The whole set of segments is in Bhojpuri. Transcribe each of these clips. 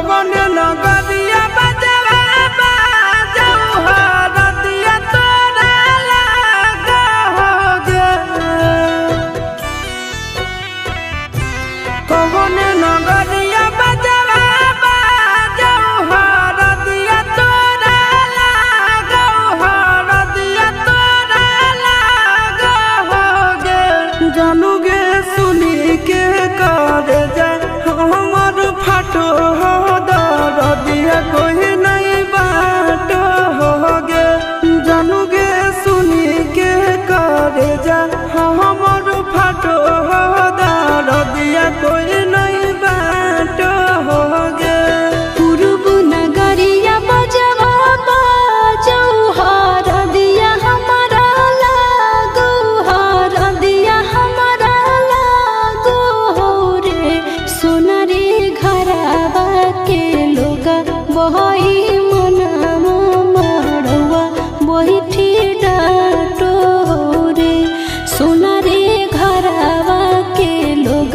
कवन नगरिया बजवा बाजऊ हरदिया तोरा लागा होगे कवन नगरिया बजवा बाजऊ हरदिया तोरा लागा हरदिया तोरा लागा होगे जानू गे सुनी के कर जा हमर फाटो हो दरदिया कोई नहीं बाटो होगे जानू गे सुनी के कर जा हमर फाटो हो दरदिया कोई नहीं बाटो होगे पूर्व नगरिया बजवा बाजऊ हरदिया हमारा लागो हरदिया हमारा लागो हो रे सोना रे घरवा के लोग बहई मनवा मड़वा बैठी डाटो हो रे सोना रे घरवा के लोग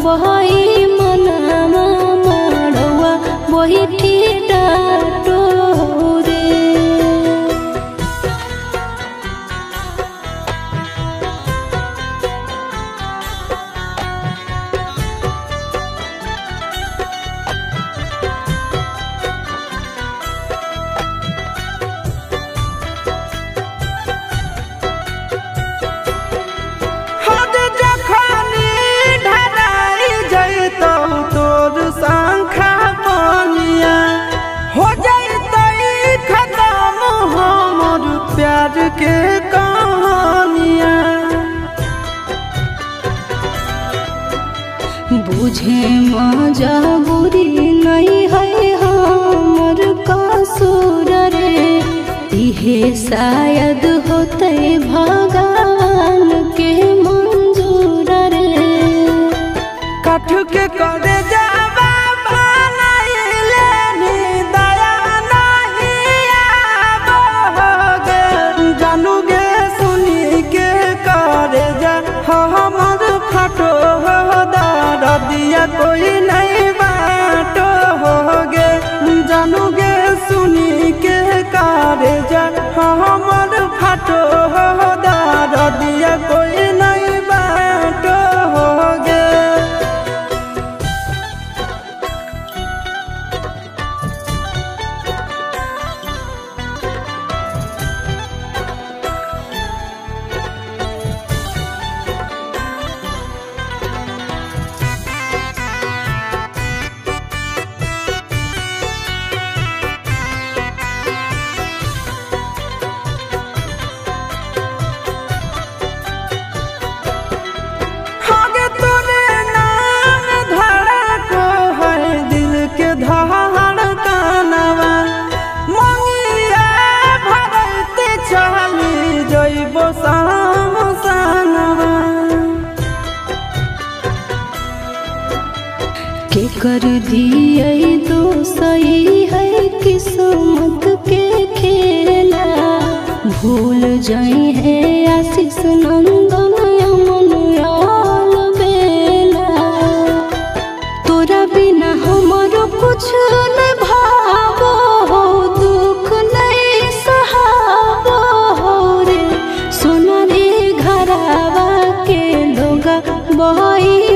बहई मनवा मड़वा बैठी डाटो हो रे हद जखनी ढराई जैतौ तोर शंखा बनिया हो जैतै खत्म हमर प्यार के कहानिया बुझे मजबूरी नहीं है हमर कसूर रे इहे शायद होते भगवान के मंजूर रे काठ के करे जावा बनाइले नी दया नहीं आबोगे जानू गे सुनी के करे जा हमर फाटो हो दरदिया कोई नहीं बाटो होगे जानू गे सुनी के करे जा हमर फाटो हो दरदिया कोई नहीं बाटो होगे आगे तोरे नाम धड़को है दिल के धड़कनवा मंगिया भरते चली जइबो सामसनवा के कर दिए दोसई है किस्मत के खेला भूल जाई है आशीष नंदन अमन आल बेला तोरा बिना हमरो कुछ न भावो हो दुख नहीं सहावो हो रे सोना रे घरवा के लोग बहई